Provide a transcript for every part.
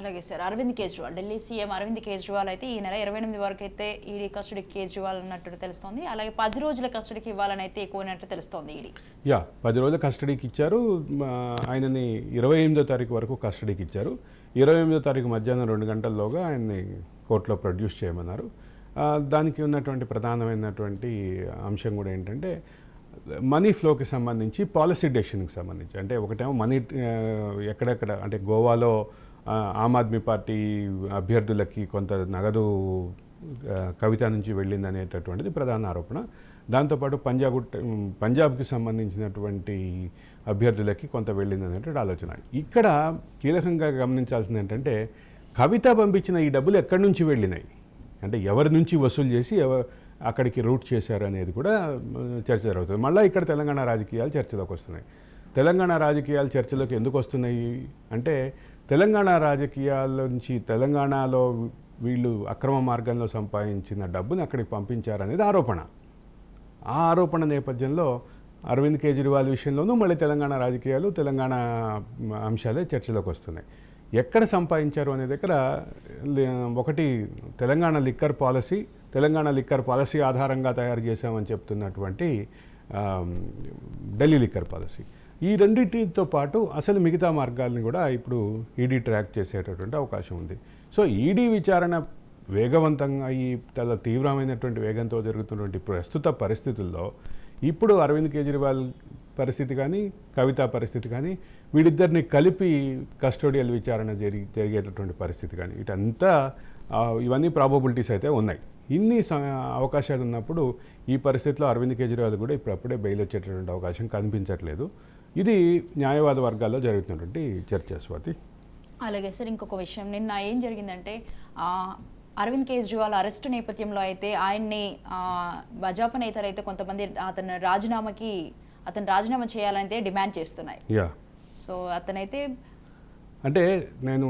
అలాగే sir. Arvind Kejriwal, Delhi CM Arvind Kejriwal అయితే ఈ నెల 28 వరకు అయితే ఈడీ కస్టడీకి కేజ్రీవాల్ ఉన్నట్టు తెలుస్తోంది. అలాగే 10 రోజుల కస్టడీకి ఇవ్వాలని అయితే కోరినట్టు తెలుస్తోంది ఈడీ. 10 రోజుల కస్టడీకి ఇచ్చారు. ఆయనని 28వ తారీఖు వరకు కస్టడీకి ఇచ్చారు. 28వ తారీఖు మధ్యాహ్నం 2 గంటల్లోగా ఆయన్ని కోర్టులో ప్రొడ్యూస్ చేయమన్నారు. దానికి ఉన్నటువంటి ప్రధానమైనటువంటి అంశం కూడా ఏంటంటే మనీ ఫ్లోకి సంబంధించి, పాలసీ డెసిషన్కి సంబంధించి. అంటే ఒకటేమో మనీ ఎక్కడెక్కడ అంటే గోవాలో ఆమ్ ఆద్మీ పార్టీ అభ్యర్థులకి కొంత నగదు కవిత నుంచి వెళ్ళింది అనేటటువంటిది ప్రధాన ఆరోపణ. దాంతోపాటు పంజాబ్కి సంబంధించినటువంటి అభ్యర్థులకి కొంత వెళ్ళింది అనేటువంటి ఆలోచన. ఇక్కడ కీలకంగా గమనించాల్సింది ఏంటంటే కవిత పంపించిన ఈ డబ్బులు ఎక్కడి నుంచి వెళ్ళినాయి, అంటే ఎవరి నుంచి వసూలు చేసి అక్కడికి రూట్ చేశారు అనేది కూడా చర్చ జరుగుతుంది. మళ్ళీ ఇక్కడ తెలంగాణ రాజకీయాలు చర్చలోకి వస్తున్నాయి. తెలంగాణ రాజకీయాలు చర్చలోకి ఎందుకు వస్తున్నాయి అంటే తెలంగాణ రాజకీయాల నుంచి తెలంగాణలో వీళ్ళు అక్రమ మార్గంలో సంపాదించిన డబ్బుని అక్కడికి పంపించారనేది ఆరోపణ. ఆ ఆరోపణ నేపథ్యంలో అరవింద్ కేజ్రీవాల్ విషయంలోనూ మళ్ళీ తెలంగాణ రాజకీయాలు, తెలంగాణ అంశాలే చర్చలోకి వస్తున్నాయి. ఎక్కడ సంపాదించారు అనే దగ్గర ఒకటి తెలంగాణ లిక్కర్ పాలసీ ఆధారంగా తయారు చేశామని చెప్తున్నటువంటి ఢిల్లీ లిక్కర్ పాలసీ. ఈ రెండింటితో పాటు అసలు మిగతా మార్గాల్ని కూడా ఇప్పుడు ఈడీ ట్రాక్ చేసేటటువంటి అవకాశం ఉంది. సో ఈడీ విచారణ వేగవంతంగా చాలా తీవ్రమైనటువంటి వేగంతో జరుగుతున్నటువంటి ప్రస్తుత పరిస్థితుల్లో ఇప్పుడు అరవింద్ కేజ్రీవాల్ పరిస్థితి కానీ, కవిత పరిస్థితి కానీ, వీడిద్దరిని కలిపి కస్టోడియల్ విచారణ జరిగేటటువంటి పరిస్థితి కానీ, ఇటంతా ఇవన్నీ ప్రాబబిలిటీస్ అయితే ఉన్నాయి. ఇన్ని అవకాశాలు ఉన్నప్పుడు ఈ పరిస్థితిలో అరవింద్ కేజ్రీవాల్ కూడా ఇప్పుడప్పుడే బెయిల్ వచ్చేటటువంటి అవకాశం కనిపించట్లేదు. ఇది న్యాయవాద వర్గాల్లో జరుగుతున్నటువంటి చర్చ. స్వాతి, అలాగే సార్, ఇంకొక విషయం, నిన్న ఏం జరిగిందంటే అరవింద్ కేజ్రీవాల్ అరెస్టు నేపథ్యంలో అయితే ఆయన్ని భాజపా నేతలు అయితే కొంతమంది అతను రాజీనామా చేయాలంటే డిమాండ్ చేస్తున్నాయి. సో అతనైతే అంటే నేను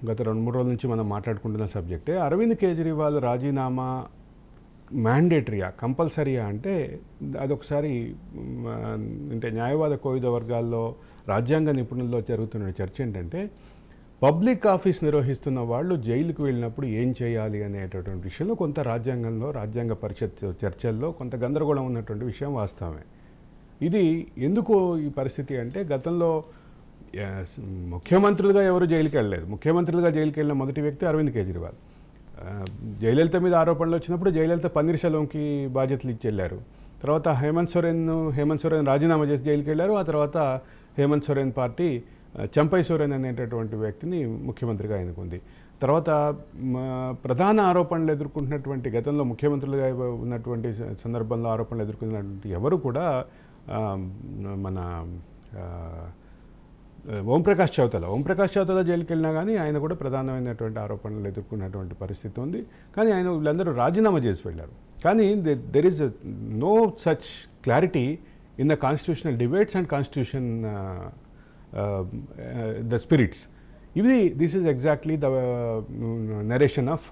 గత 2-3 రోజుల నుంచి మనం మాట్లాడుకుంటున్న సబ్జెక్టే. అరవింద్ కేజ్రీవాల్ రాజీనామా మ్యాండేటరీయా, కంపల్సరీయా అంటే అదొకసారి అంటే న్యాయవాద కోవిద వర్గాల్లో, రాజ్యాంగ నిపుణుల్లో జరుగుతున్న చర్చ ఏంటంటే పబ్లిక్ ఆఫీస్ నిర్వహిస్తున్న వాళ్ళు జైలుకు వెళ్ళినప్పుడు ఏం చేయాలి అనేటటువంటి విషయంలో కొంత రాజ్యాంగ పరిషత్ చర్చల్లో కొంత గందరగోళం ఉన్నటువంటి విషయం వాస్తవమే. ఇది ఎందుకు ఈ పరిస్థితి అంటే గతంలో ముఖ్యమంత్రులుగా ఎవరు జైలుకి వెళ్ళలేదు. ముఖ్యమంత్రులుగా జైలుకి వెళ్ళిన మొదటి వ్యక్తి అరవింద్ కేజ్రీవాల్. జయలలిత మీద ఆరోపణలు వచ్చినప్పుడు జయలలిత పన్నీర్సెల్వంకి బాధ్యతలు ఇచ్చి వెళ్ళారు. తర్వాత హేమంత్ సోరెన్ రాజీనామా చేసి జైలుకి వెళ్ళారు. ఆ తర్వాత హేమంత్ సోరెన్ పార్టీ చంపై సోరెన్ అనేటటువంటి వ్యక్తిని ముఖ్యమంత్రిగా ఎన్నుకుంది. తర్వాత ప్రధాన ఆరోపణలు ఎదుర్కొంటున్నటువంటి, గతంలో ముఖ్యమంత్రులుగా ఉన్నటువంటి సందర్భంలో ఆరోపణలు ఎదుర్కొన్నటువంటి ఎవరు కూడా మన ఓంప్రకాష్ చౌతాలా జైలుకి వెళ్ళినా కానీ ఆయన కూడా ప్రధానమైనటువంటి ఆరోపణలు ఎదుర్కొన్నటువంటి పరిస్థితి ఉంది. కానీ ఆయన వీళ్ళందరూ రాజీనామా చేసి వెళ్ళారు. కానీ there is no such clarity in the constitutional debates and constitution the spirits. This is exactly the narration of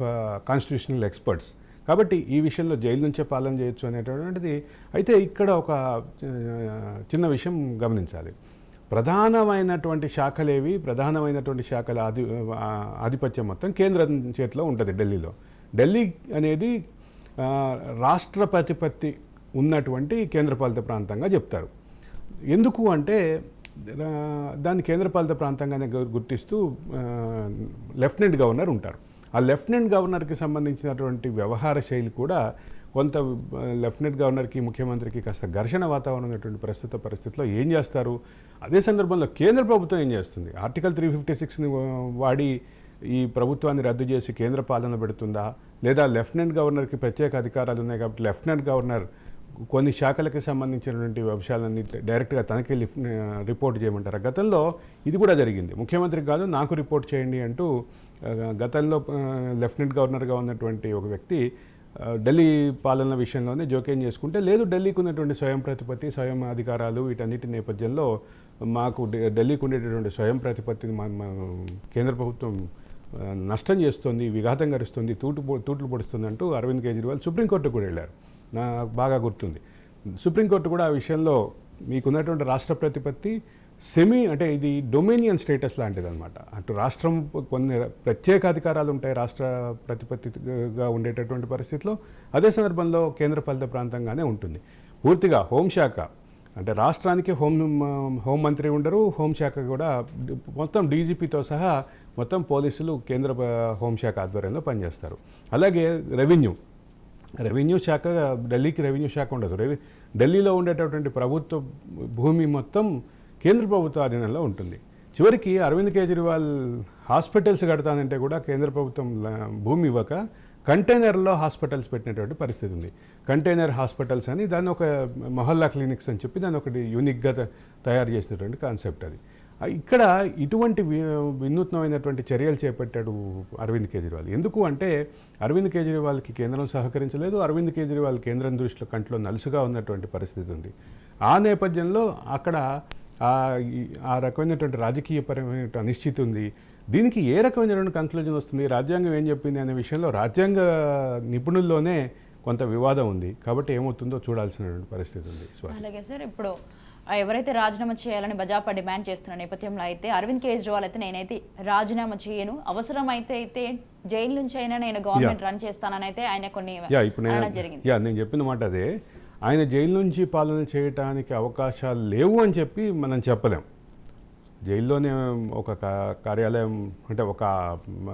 constitutional experts. కాబట్టి ఈ విషయంలో జైలు నుంచే పాలన చేయొచ్చు అనేటటువంటిది. అయితే ఇక్కడ ఒక చిన్న విషయం గమనించాలి. ప్రధానమైనటువంటి శాఖల ఆధిపత్యం మొత్తం కేంద్రం చేతిలో ఉంటుంది ఢిల్లీలో. ఢిల్లీ అనేది రాష్ట్ర ప్రతిపత్తి ఉన్నటువంటి కేంద్రపాలిత ప్రాంతంగా చెప్తారు. ఎందుకు అంటే దాన్ని కేంద్రపాలిత ప్రాంతంగానే గుర్తిస్తూ లెఫ్టినెంట్ గవర్నర్ ఉంటారు. ఆ లెఫ్టినెంట్ గవర్నర్కి సంబంధించినటువంటి వ్యవహార శైలి కూడా కొంత లెఫ్టినెంట్ గవర్నర్కి, ముఖ్యమంత్రికి కాస్త ఘర్షణ వాతావరణం ఉన్నటువంటి ప్రస్తుత పరిస్థితిలో ఏం చేస్తారు? అదే సందర్భంలో కేంద్ర ప్రభుత్వం ఏం చేస్తుంది? ఆర్టికల్ 356ని వాడి ఈ ప్రభుత్వాన్ని రద్దు చేసి కేంద్ర పాలన పెడుతుందా? లేదా లెఫ్టినెంట్ గవర్నర్కి ప్రత్యేక అధికారాలు ఉన్నాయి కాబట్టి లెఫ్టినెంట్ గవర్నర్ కొన్ని శాఖలకి సంబంధించినటువంటి అంశాలన్నీ డైరెక్ట్గా తనకి రిపోర్ట్ చేయమంటారు? గతంలో ఇది కూడా జరిగింది. ముఖ్యమంత్రికి కాదు, నాకు రిపోర్ట్ చేయండి అంటూ గతంలో లెఫ్టినెంట్ గవర్నర్గా ఉన్నటువంటి ఒక వ్యక్తి ఢిల్లీ పాలన విషయంలోనే జోక్యం చేసుకుంటే, లేదు ఢిల్లీకి ఉన్నటువంటి స్వయం ప్రతిపత్తి, స్వయం అధికారాలు వీటన్నిటి నేపథ్యంలో మాకు ఢిల్లీకి ఉండేటటువంటి స్వయం ప్రతిపత్తిని కేంద్ర ప్రభుత్వం నష్టం చేస్తుంది, విఘాతం గరుస్తుంది, తూట్లు పొడుస్తుంది అంటూ అరవింద్ కేజ్రీవాల్ సుప్రీంకోర్టుకు కూడా వెళ్ళారు. నాకు బాగా గుర్తుంది. సుప్రీంకోర్టు కూడా ఆ విషయంలో మీకున్నటువంటి రాష్ట్ర ప్రతిపత్తి, అంటే ఇది డొమినియన్ స్టేటస్ లాంటిది అనమాట. అటు రాష్ట్రం కొన్ని ప్రత్యేక అధికారాలు ఉంటాయి రాష్ట్ర ప్రతిపత్తిగా ఉండేటటువంటి పరిస్థితిలో, అదే సందర్భంలో కేంద్రపాలిత ప్రాంతంగానే ఉంటుంది. పూర్తిగా హోంశాఖ అంటే రాష్ట్రానికి హోంమంత్రి ఉండరు, హోంశాఖ కూడా మొత్తం డీజీపీతో సహా మొత్తం పోలీసులు కేంద్ర హోంశాఖ ఆధ్వర్యంలో పనిచేస్తారు. అలాగే రెవెన్యూ శాఖ, ఢిల్లీకి రెవెన్యూ శాఖ ఉండదు. ఢిల్లీలో ఉండేటటువంటి ప్రభుత్వ భూమి మొత్తం కేంద్ర ప్రభుత్వ ఆధీనంలో ఉంటుంది. చివరికి అరవింద్ కేజ్రీవాల్ హాస్పిటల్స్ కడతానంటే కూడా కేంద్ర ప్రభుత్వం భూమి ఇవ్వక కంటైనర్లో హాస్పిటల్స్ పెట్టినటువంటి పరిస్థితి ఉంది. కంటైనర్ హాస్పిటల్స్ అని దాన్ని ఒక మొహల్లా క్లినిక్స్ అని చెప్పి దాన్ని ఒకటి యూనిక్గా తయారు చేసినటువంటి కాన్సెప్ట్ అది. ఇక్కడ ఇటువంటి వినూత్నమైనటువంటి చర్యలు చేపట్టాడు అరవింద్ కేజ్రీవాల్. ఎందుకు అంటే అరవింద్ కేజ్రీవాల్కి కేంద్రం సహకరించలేదు, అరవింద్ కేజ్రీవాల్ కేంద్రం దృష్టిలో కంట్లో నలుసుగా ఉన్నటువంటి పరిస్థితి ఉంది. ఆ నేపథ్యంలో అక్కడ ఆ రకమైనటువంటి రాజకీయపరమైన అనిశ్చితి ఉంది. దీనికి ఏ రకమైనటువంటి కంక్లూజన్ వస్తుంది, రాజ్యాంగం ఏం చెప్పింది అనే విషయంలో రాజ్యాంగ నిపుణుల్లోనే కొంత వివాదం ఉంది. కాబట్టి ఏమవుతుందో చూడాల్సినటువంటి పరిస్థితి ఉంది. అలాగే సార్, ఇప్పుడు ఎవరైతే రాజీనామా చేయాలని భాజపా డిమాండ్ చేస్తున్న నేపథ్యంలో అయితే అరవింద్ కేజ్రీవాల్ అయితే నేనైతే రాజీనామా చేయను, అవసరమైతే అయితే జైలు నుంచి అయినా నేను గవర్నమెంట్ రన్ చేస్తానని అయితే ఆయన కొన్ని జరిగింది. నేను చెప్పిన మాట అదే, ఆయన జైలు నుంచి పాలన చేయడానికి అవకాశాలు లేవు అని చెప్పి మనం చెప్పలేం. జైల్లోనే ఒక కార్యాలయం అంటే ఒక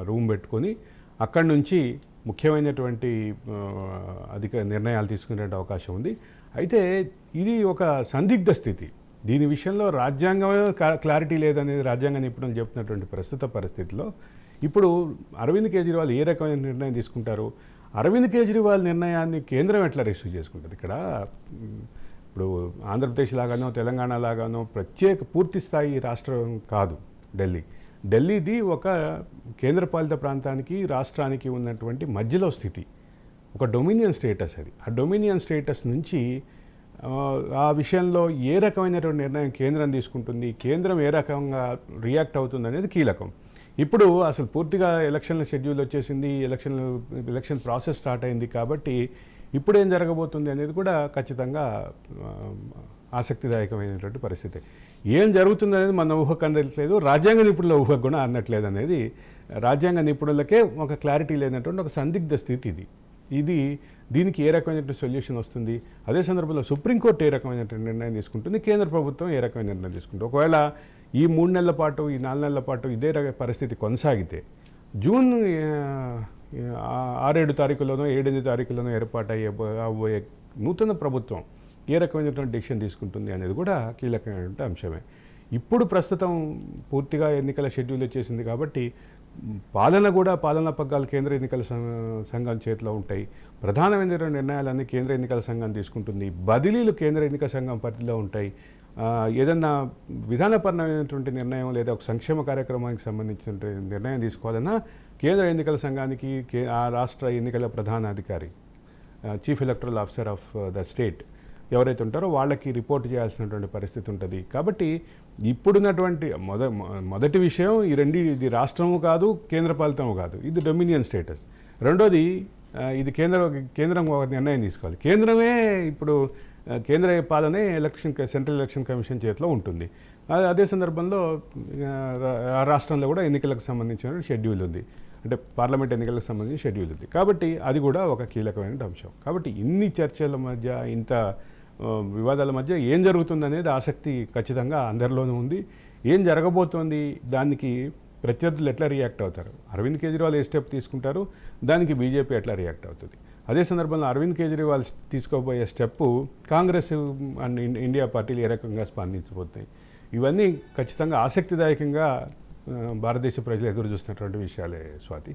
రూమ్ పెట్టుకొని అక్కడి నుంచి ముఖ్యమైనటువంటి నిర్ణయాలు తీసుకునే అవకాశం ఉంది. అయితే ఇది ఒక సందిగ్ధ స్థితి. దీని విషయంలో రాజ్యాంగం క్లారిటీ లేదనేది రాజ్యాంగ నిపుణులు చెప్తున్నటువంటి ప్రస్తుత పరిస్థితిలో ఇప్పుడు అరవింద్ కేజ్రీవాల్ ఏ రకమైన నిర్ణయం తీసుకుంటారు, అరవింద్ కేజ్రీవాల్ నిర్ణయాన్ని కేంద్రం ఎట్లా రిసీవ్ చేసుకుంటుంది? ఇక్కడ ఇప్పుడు ఆంధ్రప్రదేశ్ లాగానో తెలంగాణ లాగానో పూర్తి స్థాయి రాష్ట్రం కాదు ఢిల్లీది ఒక కేంద్రపాలిత ప్రాంతానికి రాష్ట్రానికి ఉన్నటువంటి మధ్యలో స్థితి, ఒక డొమినియన్ స్టేటస్ అది. ఆ డొమినియన్ స్టేటస్ నుంచి ఆ విషయంలో ఏ రకమైనటువంటి నిర్ణయం కేంద్రం తీసుకుంటుంది, కేంద్రం ఏ రకంగా రియాక్ట్ అవుతుంది అనేది కీలకం. ఇప్పుడు అసలు పూర్తిగా ఎలక్షన్ల షెడ్యూల్ వచ్చేసింది, ఎలక్షన్ ప్రాసెస్ స్టార్ట్ అయింది. కాబట్టి ఇప్పుడు ఏం జరగబోతుంది అనేది కూడా ఖచ్చితంగా ఆసక్తిదాయకమైనటువంటి పరిస్థితి. ఏం జరుగుతుంది అనేది మన ఊహకు అందట్లేదు, రాజ్యాంగ నిపుణుల ఊహకు కూడా అన్నట్లేదు అనేది రాజ్యాంగ నిపుణులకే ఒక క్లారిటీ లేనటువంటి ఒక సందిగ్ధ స్థితి ఇది. దీనికి ఏ రకమైనటువంటి సొల్యూషన్ వస్తుంది, అదే సందర్భంలో సుప్రీంకోర్టు ఏ రకమైనటువంటి నిర్ణయం తీసుకుంటుంది, కేంద్ర ప్రభుత్వం ఏ రకమైన నిర్ణయం తీసుకుంటుంది. ఒకవేళ ఈ 3 నెలల పాటు ఈ 4 నెలల పాటు ఇదే పరిస్థితి కొనసాగితే జూన్ 6-7 తారీఖులోనో 7-8 తారీఖులోనో ఏర్పాటయ్యే నూతన ప్రభుత్వం ఏ రకమైనటువంటి డెసిషన్ తీసుకుంటుంది అనేది కూడా కీలకమైనటువంటి అంశమే. ఇప్పుడు ప్రస్తుతం పూర్తిగా ఎన్నికల షెడ్యూల్ వచ్చేసింది కాబట్టి పాలనా పగ్గాలు కేంద్ర ఎన్నికల సంఘం చేతిలో ఉంటాయి. ప్రధానమైన నిర్ణయాలన్నీ కేంద్ర ఎన్నికల సంఘం తీసుకుంటుంది. బదిలీలు కేంద్ర ఎన్నికల సంఘం పరిధిలో ఉంటాయి. ఏదన్నా విధానపరమైనటువంటి నిర్ణయం లేదా ఒక సంక్షేమ కార్యక్రమానికి సంబంధించిన నిర్ణయం తీసుకోవాలన్నా కేంద్ర ఎన్నికల సంఘానికి ఆ రాష్ట్ర ఎన్నికల ప్రధానాధికారి, chief electoral officer of the state ఎవరైతే ఉంటారో వాళ్ళకి రిపోర్ట్ చేయాల్సినటువంటి పరిస్థితి ఉంటుంది. కాబట్టి ఇప్పుడున్నటువంటి మొదటి విషయం ఇది రాష్ట్రము కాదు, కేంద్రపాలితము కాదు, ఇది డొమినియన్ స్టేటస్. రెండోది ఇది కేంద్రం ఒక నిర్ణయం తీసుకోవాలి. కేంద్రమే ఇప్పుడు కేంద్ర పాలనే సెంట్రల్ ఎలక్షన్ కమిషన్ చేతిలో ఉంటుంది. అదే సందర్భంలో ఆ రాష్ట్రంలో కూడా ఎన్నికలకు సంబంధించిన షెడ్యూల్ ఉంది, అంటే పార్లమెంట్ ఎన్నికలకు సంబంధించిన షెడ్యూల్ ఉంది. కాబట్టి అది కూడా ఒక కీలకమైన అంశం. కాబట్టి ఇన్ని చర్చల మధ్య ఇంత వివాదాల మధ్య ఏం జరుగుతుందనేది ఆసక్తి ఖచ్చితంగా అందరిలోనూ ఉంది. ఏం జరగబోతోంది, దానికి ప్రత్యర్థులు ఎట్లా రియాక్ట్ అవుతారు, అరవింద్ కేజ్రీవాల్ ఏ స్టెప్ తీసుకుంటారు, దానికి బీజేపీ ఎట్లా రియాక్ట్ అవుతుంది. అదే సందర్భంలో అరవింద్ కేజ్రీవాల్ తీసుకోబోయే స్టెప్పు కాంగ్రెస్ అండ్ ఇండియా పార్టీలు ఏ రకంగా స్పందించబోతాయి, ఇవన్నీ ఖచ్చితంగా ఆసక్తిదాయకంగా భారతదేశ ప్రజలు ఎదురు చూస్తున్నటువంటి విషయాలే స్వాతి.